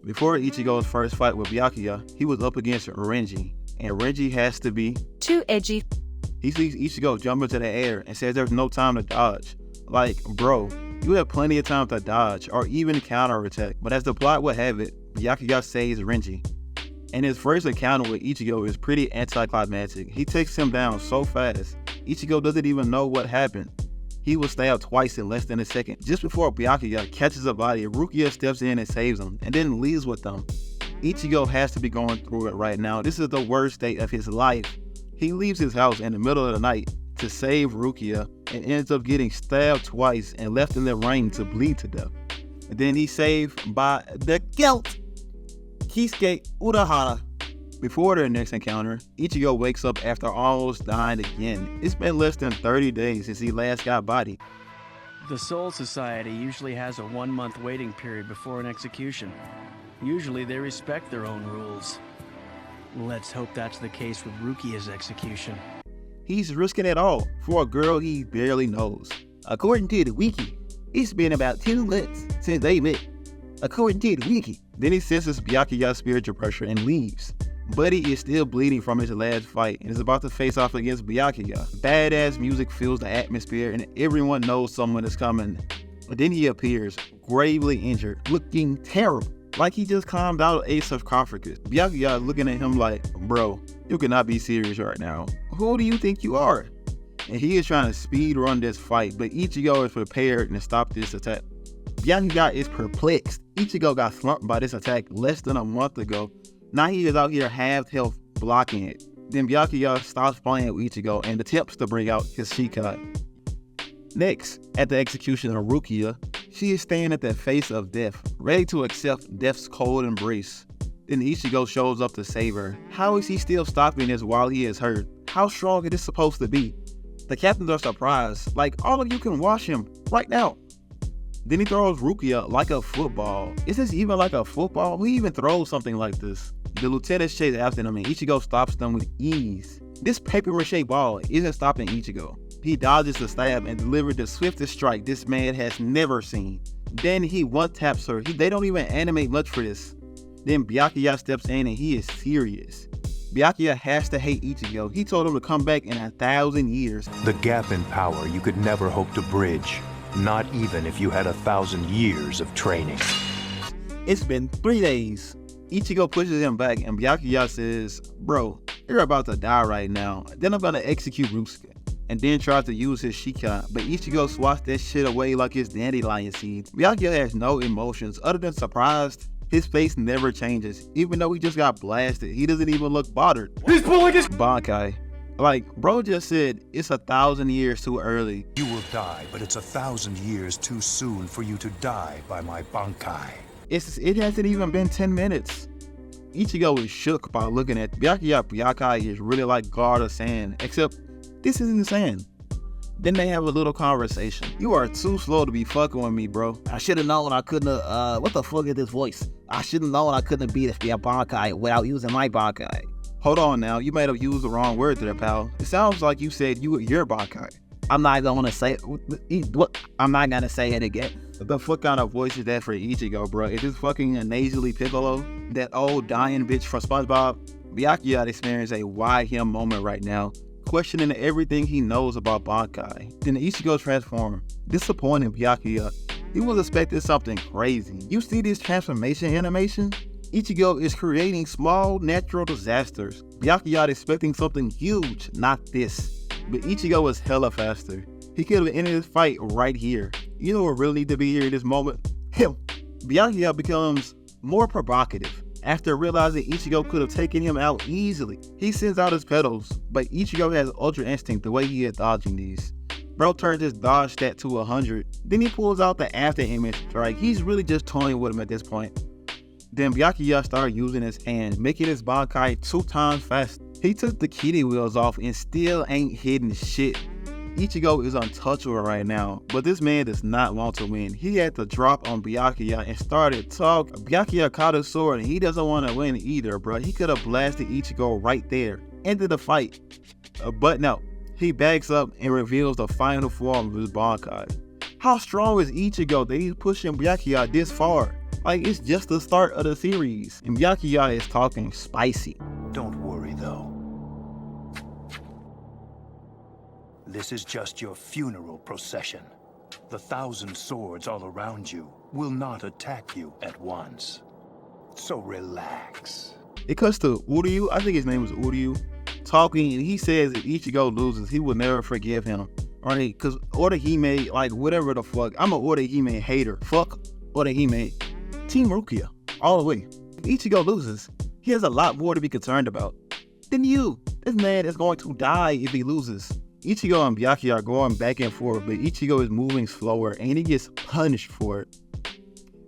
Before Ichigo's first fight with Byakuya, he was up against Renji, and Renji has to be too edgy. He sees Ichigo jump into the air and says there's no time to dodge. Like, bro, you have plenty of time to dodge or even counterattack, but as the plot would have it, Byakuya saves Renji. And his first encounter with Ichigo is pretty anticlimactic. He takes him down so fast, Ichigo doesn't even know what happened. He was stabbed twice in less than a second. Just before Byakuya catches a body, Rukia steps in and saves him, and then leaves with them. Ichigo has to be going through it right now. This is the worst day of his life. He leaves his house in the middle of the night to save Rukia and ends up getting stabbed twice and left in the rain to bleed to death. And then he's saved by the guilt, Kisuke Urahara. Before their next encounter, Ichigo wakes up after almost dying again. It's been less than 30 days since he last got bodied. The Soul Society usually has a 1-month waiting period before an execution. Usually they respect their own rules. Let's hope that's the case with Rukia's execution. He's risking it all for a girl he barely knows. According to the wiki, it's been about 2 months since they met. According to the wiki. Then he senses Byakuya's spiritual pressure and leaves. Buddy is still bleeding from his last fight and is about to face off against Byakuya. Badass music fills the atmosphere and everyone knows someone is coming. But then he appears, gravely injured, looking terrible, like he just climbed out a sarcophagus. Byakuya is looking at him like, bro, you cannot be serious right now. Who do you think you are? And he is trying to speed run this fight, but Ichigo is prepared to stop this attack. Byakuya is perplexed. Ichigo got slumped by this attack less than a month ago. Now he is out here half health blocking it. Then Byakuya stops playing with Ichigo and attempts to bring out his Shikai. Next, at the execution of Rukia, she is standing at the face of death, ready to accept death's cold embrace. Then Ichigo shows up to save her. How is he still stopping this while he is hurt? How strong is this supposed to be? The captains are surprised, like all of you can watch him right now. Then he throws Rukia like a football. Is this even like a football? Who even throws something like this? The lieutenants chase after him and Ichigo stops them with ease. This paper-mache ball isn't stopping Ichigo. He dodges the stab and delivers the swiftest strike this man has never seen. Then he one-taps her. They don't even animate much for this. Then Byakuya steps in and he is furious. Byakuya has to hate Ichigo. He told him to come back in 1,000 years. The gap in power you could never hope to bridge, not even if you had 1,000 years of training. It's been 3 days. Ichigo pushes him back and Byakuya says, bro, you're about to die right now. Then I'm gonna execute Rukia. And then tries to use his Shikai, but Ichigo swats that shit away like it's dandelion seeds. Byakuya has no emotions other than surprised. His face never changes. Even though he just got blasted, he doesn't even look bothered. He's pulling his Bankai. Like, bro just said, it's 1,000 years too early. You will die, but it's 1,000 years too soon for you to die by my Bankai. It hasn't even been 10 minutes. Ichigo is shook by looking at Byakuya. Byakai is really like God of Sand, except this isn't sand. Then they have a little conversation. You are too slow to be fucking with me, bro. I should have known I couldn't have, what the fuck is this voice? I should have known I couldn't have beat this Bankai without using my Bankai. Hold on now, you might have used the wrong word there, pal. It sounds like you said you were your Bankai. I'm not gonna say it again. What the fuck kind of voice is that for Ichigo, bro? Is this fucking a nasally Piccolo? That old dying bitch from SpongeBob? Byakuya experiencing a why him moment right now, questioning everything he knows about Bankai. Then Ichigo transformed, disappointing Byakuya. He was expecting something crazy. You see this transformation animation? Ichigo is creating small natural disasters. Byakuya is expecting something huge, not this. But Ichigo is hella faster. He could have ended this fight right here. You know what really need to be here in this moment? Him. Byakuya becomes more provocative. After realizing Ichigo could have taken him out easily, he sends out his pedals, but Ichigo has Ultra Instinct the way he is dodging these. Bro turns his dodge stat to 100, then he pulls out the after image strike. He's really just toying with him at this point. Then Byakuya started using his hand, making his Bankai 2 times faster. He took the kitty wheels off and still ain't hitting shit. Ichigo is untouchable right now, but this man does not want to win. He had to drop on Byakuya and started talking. Byakuya caught his sword and he doesn't want to win either, bro. He could have blasted Ichigo right there. Ended the fight. But no, he backs up and reveals the final form of his Bankai. How strong is Ichigo that he's pushing Byakuya this far? Like, it's just the start of the series, and Byakuya is talking spicy. Don't worry, though. This is just your funeral procession. The 1,000 swords all around you will not attack you at once. So relax. It cuts to Uryu, I think his name was Uryu, talking, and he says if Ichigo loses, he will never forgive him. Right? Because Orihime, like, whatever the fuck, I'm an Orihime hater. Fuck Orihime. Team Rukia, all the way. If Ichigo loses, he has a lot more to be concerned about than you. This man is going to die if he loses. Ichigo and Byakuya are going back and forth, but Ichigo is moving slower, and he gets punished for it.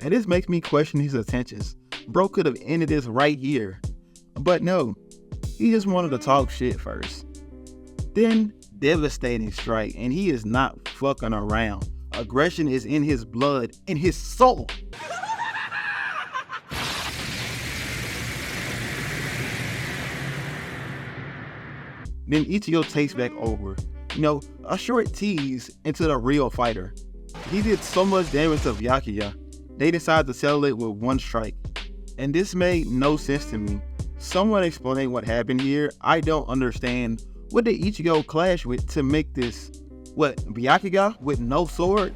And this makes me question his intentions. Bro could have ended this right here. But no, he just wanted to talk shit first. Then, devastating strike, and he is not fucking around. Aggression is in his blood, in his soul. Then Ichigo takes back over. You know, a short tease into the real fighter. He did so much damage to Byakuya, they decided to settle it with one strike. And this made no sense to me. Someone explain what happened here. I don't understand. What did Ichigo clash with to make this? What, Byakuya with no sword?